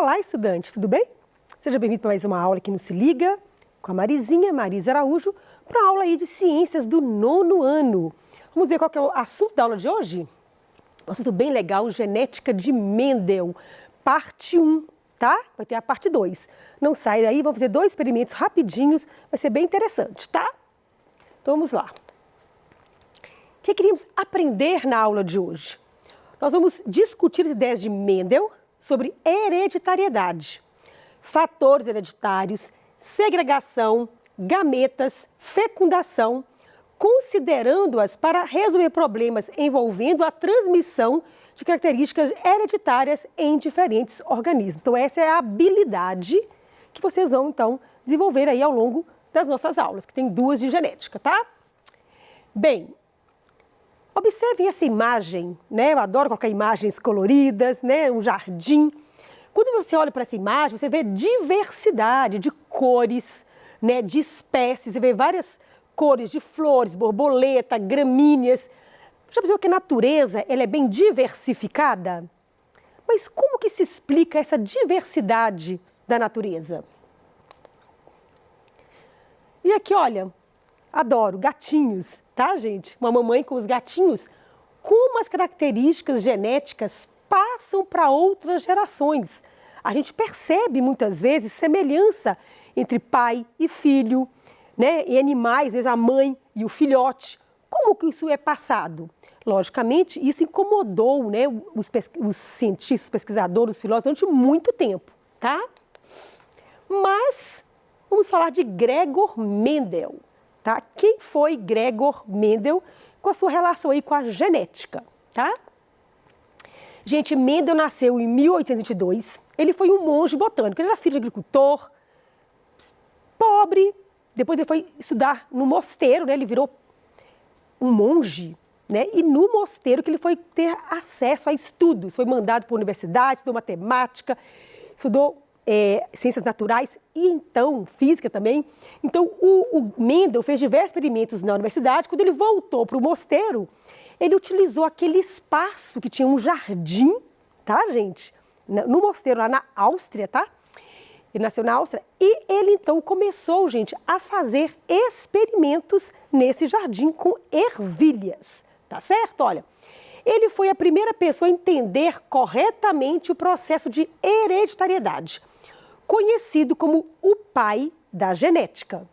Olá, estudante, tudo bem? Seja bem-vindo para mais uma aula aqui no Se Liga, com a Marizinha, Marisa Araújo, para a aula aí de Ciências do 9º ano. Vamos ver qual que é o assunto da aula de hoje? Um assunto bem legal, genética de Mendel, parte 1, tá? Vai ter a parte 2. Não sai daí, vamos fazer 2 experimentos rapidinhos, vai ser bem interessante, tá? Então vamos lá. O que queríamos aprender na aula de hoje? Nós vamos discutir as ideias de Mendel sobre hereditariedade, fatores hereditários, segregação, gametas, fecundação, considerando-as para resolver problemas envolvendo a transmissão de características hereditárias em diferentes organismos. Então, essa é a habilidade que vocês vão, então, desenvolver aí ao longo das nossas aulas, que tem 2 de genética, tá? Bem, observem essa imagem, né? Eu adoro colocar imagens coloridas, né? Um jardim. Quando você olha para essa imagem, você vê diversidade de cores, né? De espécies, você vê várias cores de flores, borboleta, gramíneas. Já percebeu que a natureza ela é bem diversificada? Mas como que se explica essa diversidade da natureza? E aqui, olha, adoro gatinhos, tá, gente? Uma mamãe com os gatinhos. Como as características genéticas passam para outras gerações. A gente percebe muitas vezes semelhança entre pai e filho, né? E animais, às vezes a mãe e o filhote. Como que isso é passado? Logicamente, isso incomodou, né, os cientistas, os pesquisadores, os filósofos durante muito tempo, tá? Mas vamos falar de Gregor Mendel, tá? Quem foi Gregor Mendel com a sua relação aí com a genética, tá? Gente, Mendel nasceu em 1822, ele foi um monge botânico, ele era filho de agricultor, pobre, depois ele foi estudar no mosteiro, né? Ele virou um monge, né? E no mosteiro que ele foi ter acesso a estudos, foi mandado para a universidade, estudou matemática, estudou ciências naturais e então física também. Então o Mendel fez diversos experimentos na universidade. Quando ele voltou para o mosteiro, ele utilizou aquele espaço que tinha um jardim, tá, gente? No mosteiro lá na Áustria, tá? Ele nasceu na Áustria e ele então começou, gente, a fazer experimentos nesse jardim com ervilhas, tá certo? Olha, ele foi a primeira pessoa a entender corretamente o processo de hereditariedade, conhecido como o pai da genética.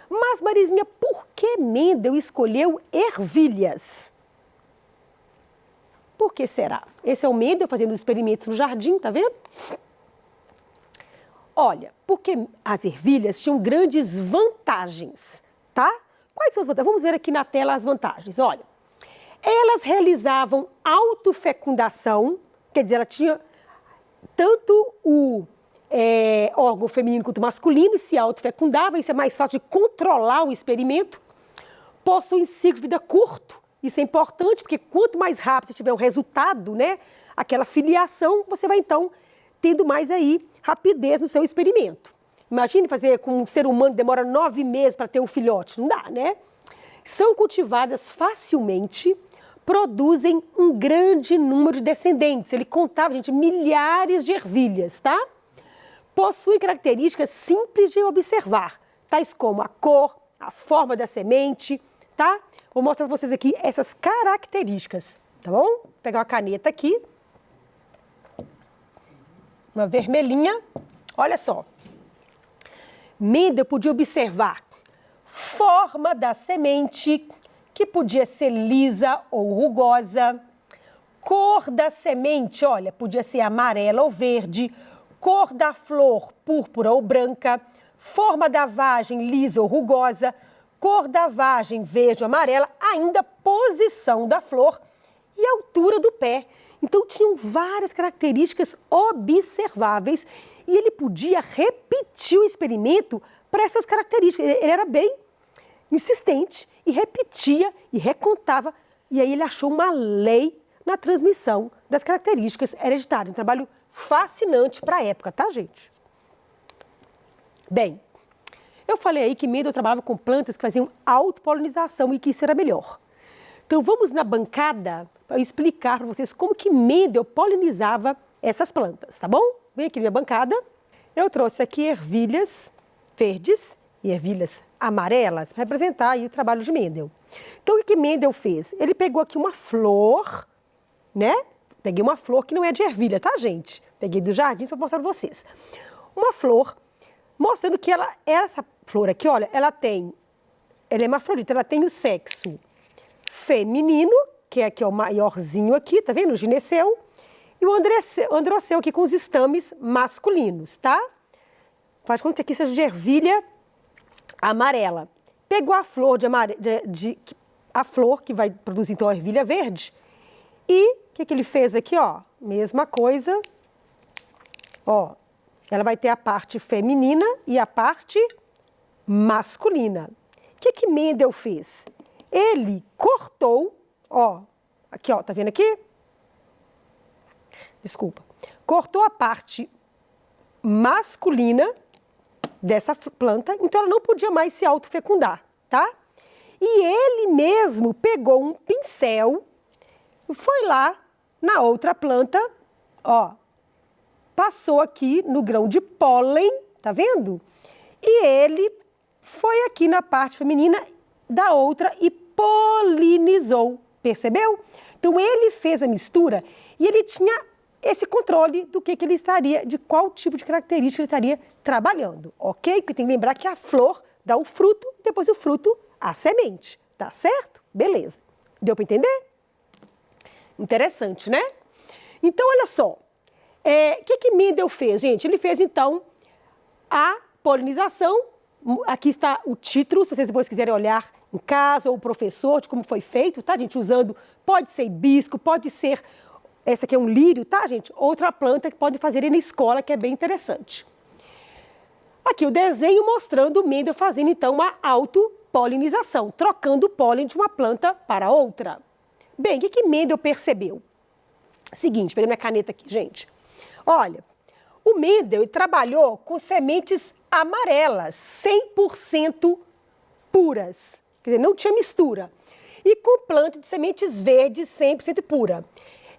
Mas, Marizinha, por que Mendel escolheu ervilhas? Por que será? Esse é o Mendel fazendo os experimentos no jardim, tá vendo? Olha, porque as ervilhas tinham grandes vantagens, tá? Quais são as vantagens? Vamos ver aqui na tela as vantagens. Olha, elas realizavam autofecundação, quer dizer, ela tinha tanto o órgão feminino quanto o masculino e se autofecundava, isso é mais fácil de controlar o experimento. Possuem ciclo de vida curto, isso é importante, porque quanto mais rápido você tiver o resultado, né, aquela filiação, você vai então tendo mais aí rapidez no seu experimento. Imagine fazer com um ser humano que demora 9 meses para ter um filhote, não dá, né? São cultivadas facilmente, produzem um grande número de descendentes. Ele contava, gente, milhares de ervilhas, tá? Possuem características simples de observar, tais como a cor, a forma da semente, tá? Vou mostrar para vocês aqui essas características, tá bom? Vou pegar uma caneta aqui. Uma vermelhinha. Olha só. Mendel podia observar forma da semente, que podia ser lisa ou rugosa, cor da semente, olha, podia ser amarela ou verde, cor da flor, púrpura ou branca, forma da vagem, lisa ou rugosa, cor da vagem, verde ou amarela, ainda posição da flor e altura do pé. Então, tinham várias características observáveis e ele podia repetir o experimento para essas características. Ele era bem insistente e repetia e recontava. E aí ele achou uma lei na transmissão das características hereditárias. Um trabalho fascinante para a época, tá, gente? Bem, eu falei aí que Mendel trabalhava com plantas que faziam autopolinização e que isso era melhor. Então, vamos na bancada para explicar para vocês como que Mendel polinizava essas plantas, tá bom? Vem aqui na minha bancada. Eu trouxe aqui ervilhas verdes e ervilhas amarelas para representar aí o trabalho de Mendel. Então, o que Mendel fez? Ele pegou aqui uma flor, né? Peguei uma flor que não é de ervilha, tá, gente? Peguei do jardim só para mostrar para vocês. Uma flor, mostrando que essa flor aqui, olha, ela é hermafrodita, ela tem o sexo feminino, que é aqui ó, o maiorzinho aqui, tá vendo? O gineceu. E o androceu aqui com os estames masculinos, tá? Faz conta que aqui seja de ervilha amarela. Pegou a flor a flor que vai produzir então a ervilha verde. E o que ele fez aqui, ó? Mesma coisa. Ó, ela vai ter a parte feminina e a parte masculina. O que Mendel fez? Ele cortou, ó, aqui, ó, tá vendo aqui? Desculpa. Cortou a parte masculina dessa planta, então ela não podia mais se autofecundar, tá? E ele mesmo pegou um pincel, foi lá na outra planta, ó, passou aqui no grão de pólen, tá vendo? E ele foi aqui na parte feminina da outra e polinizou, percebeu? Então ele fez a mistura e ele tinha esse controle do que ele estaria, de qual tipo de característica ele estaria trabalhando, ok? Porque tem que lembrar que a flor dá o fruto e depois o fruto a semente, tá certo? Beleza. Deu para entender? Interessante, né? Então, olha só. O que Mendel fez, gente? Ele fez, então, a polinização. Aqui está o título, se vocês depois quiserem olhar em casa, ou o professor, de como foi feito, tá, gente? Usando, pode ser hibisco, pode ser... Essa aqui é um lírio, tá, gente? Outra planta que pode fazer na escola, que é bem interessante. Aqui o desenho mostrando o Mendel fazendo, então, uma autopolinização, trocando o pólen de uma planta para outra. Bem, o que Mendel percebeu? Seguinte, pegando minha caneta aqui, gente. Olha, o Mendel trabalhou com sementes amarelas, 100% puras. Quer dizer, não tinha mistura. E com planta de sementes verdes, 100% pura.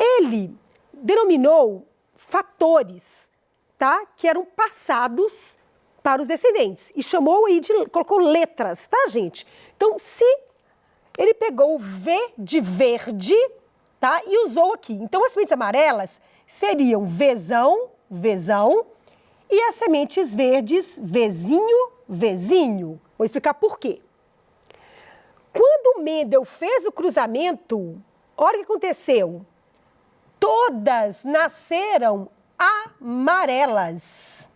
Ele denominou fatores, tá? Que eram passados para os descendentes e chamou aí colocou letras, tá, gente? Então, se ele pegou o V de verde, tá? E usou aqui. Então, as sementes amarelas seriam Vzão, Vzão, e as sementes verdes, Vzinho, Vzinho. Vou explicar por quê. Quando o Mendel fez o cruzamento, olha o que aconteceu. Todas nasceram amarelas.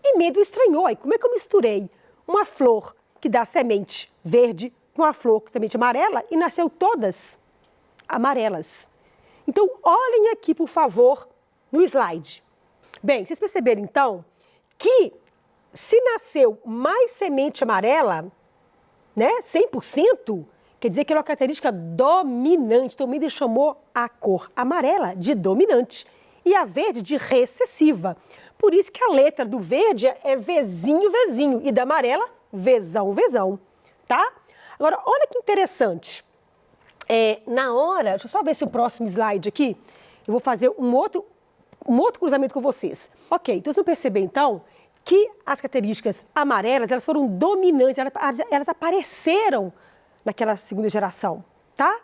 E Mendel estranhou. Aí, como é que eu misturei uma flor que dá semente verde com uma flor com semente amarela e nasceu todas amarelas? Então, olhem aqui, por favor, no slide. Bem, vocês perceberam, então, que se nasceu mais semente amarela, né, 100%, quer dizer que é uma característica dominante. Então, Mendel chamou a cor amarela de dominante e a verde de recessiva. Por isso que a letra do verde é Vzinho, Vzinho e da amarela, Vzão, Vzão, tá? Agora, olha que interessante. Na hora, deixa eu só ver se o próximo slide aqui, eu vou fazer um outro cruzamento com vocês. Ok, então vocês vão perceber, então, que as características amarelas, elas foram dominantes, elas apareceram naquela segunda geração, tá?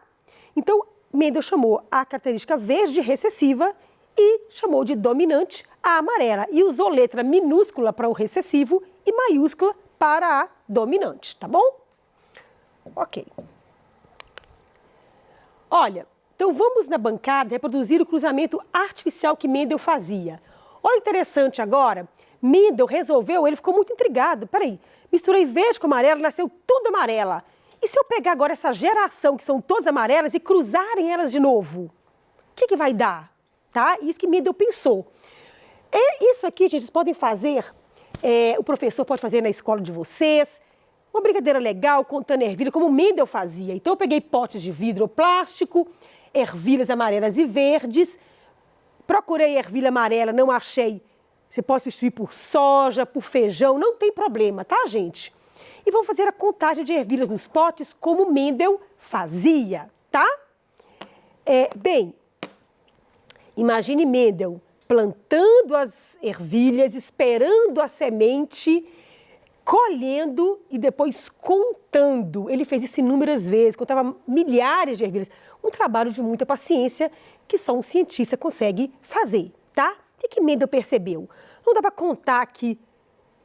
Então, Mendel chamou a característica verde recessiva e chamou de dominante a amarela. E usou letra minúscula para o recessivo e maiúscula para a dominante, tá bom? Ok. Olha, então vamos na bancada reproduzir o cruzamento artificial que Mendel fazia. Olha interessante agora, Mendel resolveu, ele ficou muito intrigado. Peraí, misturei verde com amarelo, nasceu tudo amarela. E se eu pegar agora essa geração, que são todas amarelas, e cruzarem elas de novo? O que vai dar? Tá? Isso que Mendel pensou. Isso aqui, gente, vocês podem fazer, o professor pode fazer na escola de vocês, uma brincadeira legal, contando ervilha, como Mendel fazia. Então, eu peguei potes de vidro ou plástico, ervilhas amarelas e verdes, procurei ervilha amarela, não achei. Você pode substituir por soja, por feijão, não tem problema, tá, gente? E vamos fazer a contagem de ervilhas nos potes, como Mendel fazia, tá? Bem, Imagine Mendel plantando as ervilhas, esperando a semente, colhendo e depois contando. Ele fez isso inúmeras vezes, contava milhares de ervilhas. Um trabalho de muita paciência que só um cientista consegue fazer, tá? O que Mendel percebeu? Não dá para contar aqui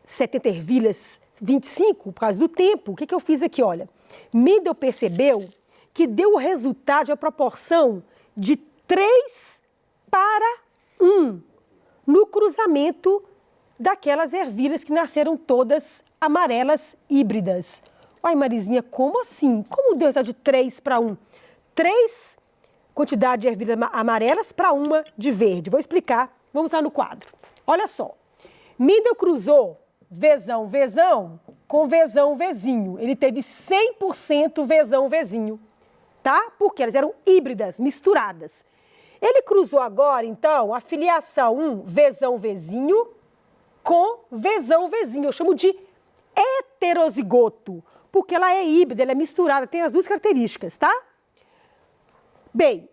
70 ervilhas, 25 por causa do tempo. O que eu fiz aqui? Olha, Mendel percebeu que deu o resultado de uma proporção de 3:1 no cruzamento daquelas ervilhas que nasceram todas amarelas híbridas. Ai, Marizinha, como assim? Como deu essa de 3:1? 3 quantidade de ervilhas amarelas para uma de verde. Vou explicar. Vamos lá no quadro. Olha só. Mendel cruzou Vzão, Vzão com Vzão, Vzinho. Ele teve 100% Vzão, Vzinho, tá? Porque elas eram híbridas, misturadas. Ele cruzou agora, então, a filiação 1, Vzão, Vzinho, com Vzão, Vzinho. Eu chamo de heterozigoto, porque ela é híbrida, ela é misturada, tem as duas características, tá? Bem,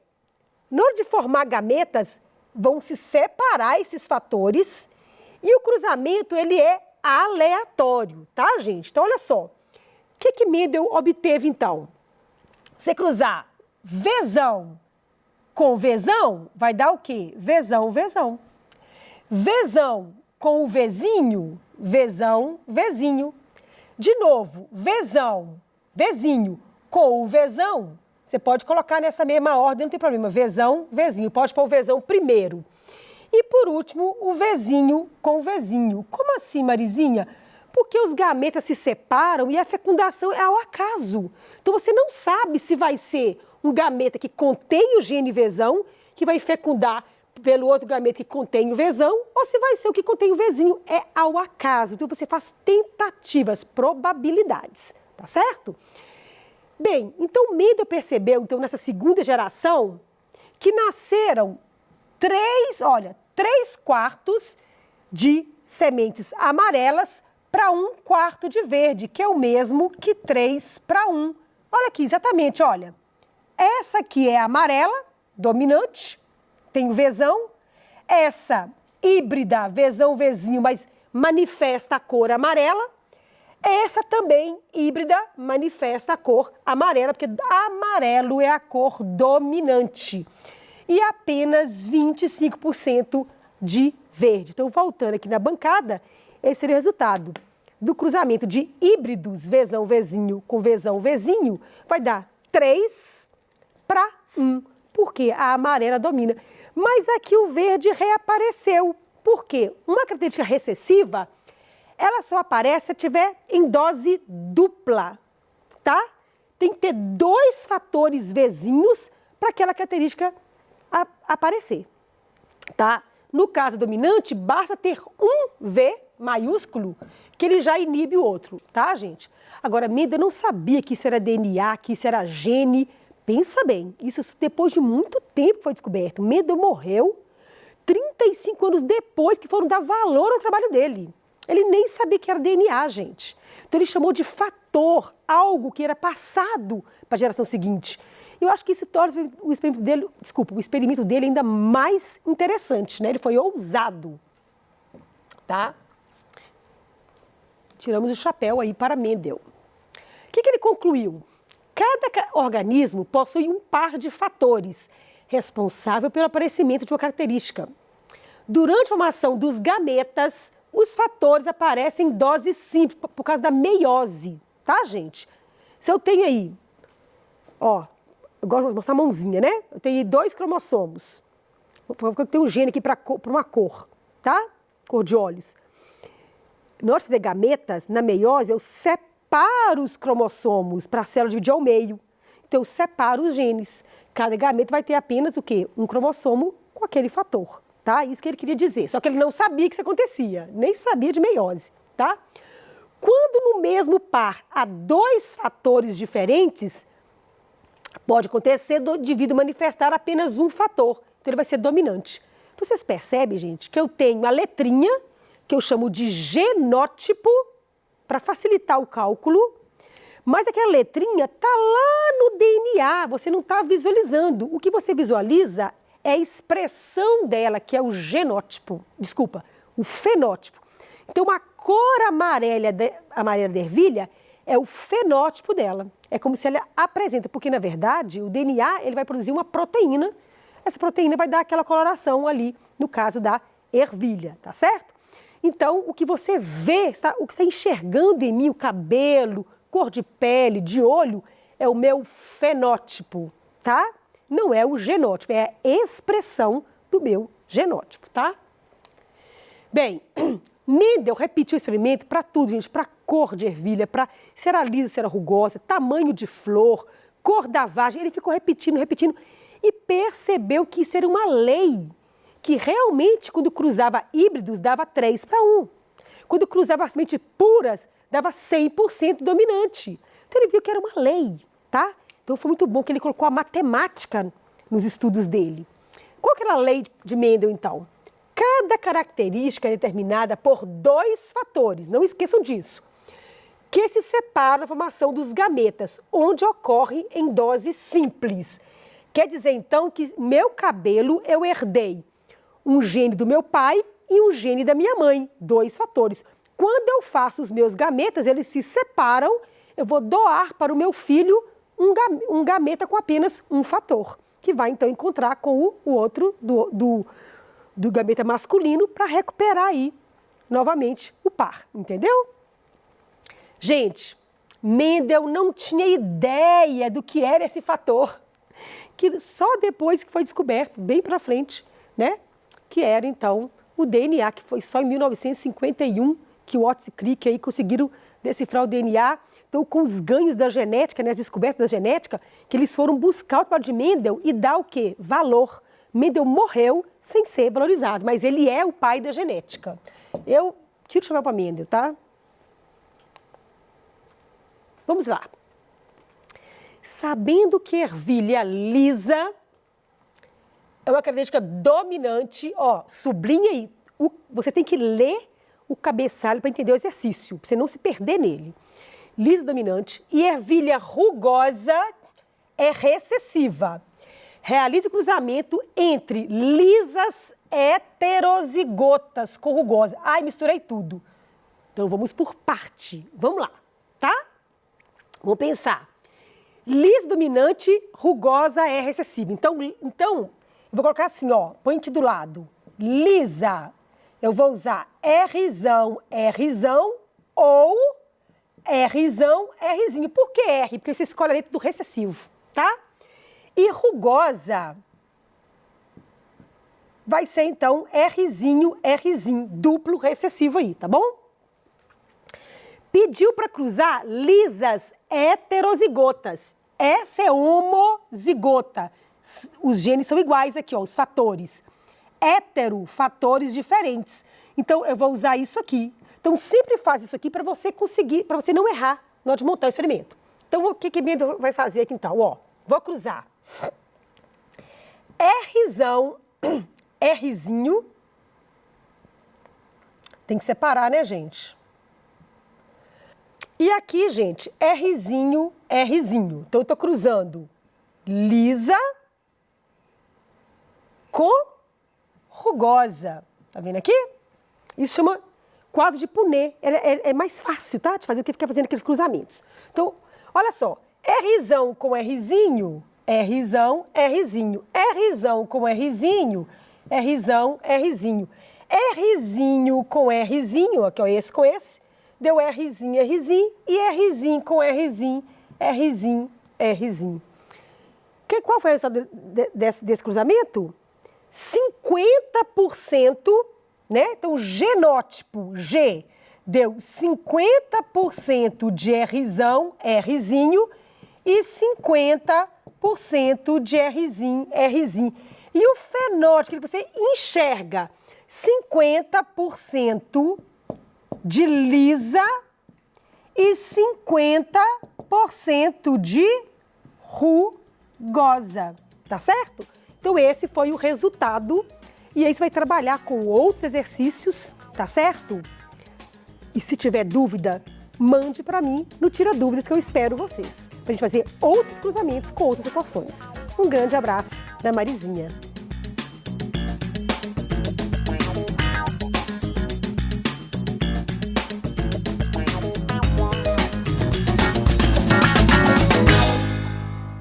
na hora de formar gametas, vão se separar esses fatores e o cruzamento, ele é aleatório, tá, gente? Então, olha só. O que Mendel obteve, então? Você cruzar Vzão com Vzão, vai dar o quê? Vzão, Vzão. Vzão com o Vzinho, Vzão, Vzinho. De novo, Vzão, Vzinho com o Vzão, você pode colocar nessa mesma ordem, não tem problema. Vzão, Vzinho. Pode pôr o Vzão primeiro. E, por último, o Vzinho com o Vzinho. Como assim, Marizinha? Porque os gametas se separam e a fecundação é ao acaso. Então, você não sabe se vai ser um gameta que contém o gene Vzão, que vai fecundar pelo outro gameta que contém o Vzão, ou se vai ser o que contém o Vzinho. É ao acaso. Então, você faz tentativas, probabilidades. Tá certo? Bem, então Mendel percebeu, então, nessa segunda geração, que nasceram 3/4 de sementes amarelas para 1/4 de verde, que é o mesmo que 3:1. Olha aqui, exatamente, olha. Essa aqui é a amarela, dominante, tem o Vzão. Essa híbrida, Vzão, Vzinho, mas manifesta a cor amarela. Essa também, híbrida, manifesta a cor amarela, porque amarelo é a cor dominante. E apenas 25% de verde. Então, voltando aqui na bancada, esse seria o resultado do cruzamento de híbridos Vzão, Vzinho com Vzão, Vzinho, vai dar 3:1, porque a amarela domina. Mas aqui o verde reapareceu. Por quê? Uma característica recessiva, ela só aparece se tiver em dose dupla, tá? Tem que ter 2 fatores Vzinhos para aquela característica aparecer, tá? No caso dominante, basta ter um V maiúsculo que ele já inibe o outro, tá, gente? Agora, Mendel não sabia que isso era DNA, que isso era gene. Pensa bem, isso depois de muito tempo foi descoberto. Mendel morreu 35 anos depois que foram dar valor ao trabalho dele. Ele nem sabia que era DNA, gente. Então, ele chamou de fator, algo que era passado para a geração seguinte. Eu acho que isso torna o experimento dele ainda mais interessante, né? Ele foi ousado, tá? Tiramos o chapéu aí para Mendel. O que ele concluiu? Cada organismo possui um par de fatores responsável pelo aparecimento de uma característica. Durante a formação dos gametas, os fatores aparecem em dose simples, por causa da meiose, tá, gente? Se eu tenho aí, ó, eu gosto de mostrar a mãozinha, né? Eu tenho aí 2 cromossomos. Eu tenho um gene aqui para uma cor, tá? Cor de olhos. Na hora de fazer gametas, na meiose, eu separo os cromossomos para a célula dividir ao meio. Então, eu separo os genes. Cada gameta vai ter apenas o quê? Um cromossomo com aquele fator, tá? Isso que ele queria dizer. Só que ele não sabia que isso acontecia, nem sabia de meiose, tá? Quando no mesmo par há 2 fatores diferentes, pode acontecer do indivíduo manifestar apenas um fator. Então, ele vai ser dominante. Então, vocês percebem, gente, que eu tenho a letrinha, que eu chamo de genótipo, para facilitar o cálculo, mas aquela letrinha está lá no DNA, você não está visualizando. O que você visualiza é a expressão dela, que é o genótipo, desculpa, o fenótipo. Então, a cor amarela da ervilha é o fenótipo dela. É como se ela apresenta, porque, na verdade, o DNA ele vai produzir uma proteína. Essa proteína vai dar aquela coloração ali, no caso da ervilha, tá certo? Então, o que você vê, o que você está enxergando em mim, o cabelo, cor de pele, de olho, é o meu fenótipo, tá? Não é o genótipo, é a expressão do meu genótipo, tá? Bem, Mendel repetiu o experimento para tudo, gente, para cor de ervilha, para se era lisa, se era rugosa, tamanho de flor, cor da vagem. Ele ficou repetindo e percebeu que isso era uma lei, que realmente quando cruzava híbridos dava 3:1. Quando cruzava sementes puras, dava 100% dominante. Então ele viu que era uma lei, tá? Então foi muito bom que ele colocou a matemática nos estudos dele. Qual que era a lei de Mendel, então? Cada característica é determinada por 2 fatores, não esqueçam disso, que se separam na formação dos gametas, onde ocorre em dose simples. Quer dizer, então, que meu cabelo eu herdei um gene do meu pai e um gene da minha mãe, 2 fatores. Quando eu faço os meus gametas, eles se separam, eu vou doar para o meu filho um gameta com apenas um fator, que vai então encontrar com o outro do gameta masculino para recuperar aí novamente o par, entendeu? Gente, Mendel não tinha ideia do que era esse fator, que só depois que foi descoberto, bem para frente, né? Que era então o DNA, que foi só em 1951 que o Watson e Crick aí conseguiram decifrar o DNA. Então, com os ganhos da genética, né, as descobertas da genética, que eles foram buscar o trabalho de Mendel e dar o quê? Valor. Mendel morreu sem ser valorizado, mas ele é o pai da genética. Eu tiro o chapéu para Mendel, tá? Vamos lá. Sabendo que ervilha lisa é uma característica dominante, ó, sublinha aí. Você tem que ler o cabeçalho para entender o exercício, para você não se perder nele. Lisa dominante e ervilha rugosa é recessiva. Realiza o cruzamento entre lisas heterozigotas com rugosa. Ai, misturei tudo. Então, vamos por parte. Vamos lá, tá? Vamos pensar. Lisa dominante, rugosa é recessiva. Então, eu vou colocar assim, ó, põe aqui do lado. Lisa, eu vou usar Rzão, Rzão ou Rzão, Rzinho. Por que R? Porque você escolhe a letra do recessivo, tá? E rugosa vai ser, então, Rzinho, Rzinho, duplo recessivo aí, tá bom? Pediu para cruzar lisas heterozigotas. Essa é homozigota. Os genes são iguais aqui, ó, os fatores. Hétero, fatores diferentes. Então, eu vou usar isso aqui. Então, sempre faz isso aqui para você conseguir, para você não errar na hora de montar o experimento. Então, o que Mendel vai fazer aqui, então? Ó, vou cruzar. Rzão, Rzinho. Tem que separar, né, gente? E aqui, gente, Rzinho, Rzinho. Então, eu estou cruzando lisa com rugosa. Tá vendo aqui? Isso chama quadro de Punnett. É mais fácil, tá? De fazer do que ficar fazendo aqueles cruzamentos. Então, olha só. Rzão com Rzinho, Rzão, Rzinho. Rzão com Rzinho, Rzão, Rzinho. Rzinho com Rzinho, aqui, ó, esse com esse. Deu Rzinho, Rzinho, e Rzinho com Rzinho, Rzinho, Rzinho. Qual foi o resultado desse cruzamento? 50%, né? Então, genótipo G deu 50% de Rzão, Rzinho, e 50% de Rzinho, Rzinho. E o fenótipo que você enxerga, 50% de lisa e 50% de rugosa, tá certo? Então esse foi o resultado e aí você vai trabalhar com outros exercícios, tá certo? E se tiver dúvida, mande para mim no Tira Dúvidas que eu espero vocês, pra gente fazer outros cruzamentos com outras equações. Um grande abraço da Marizinha.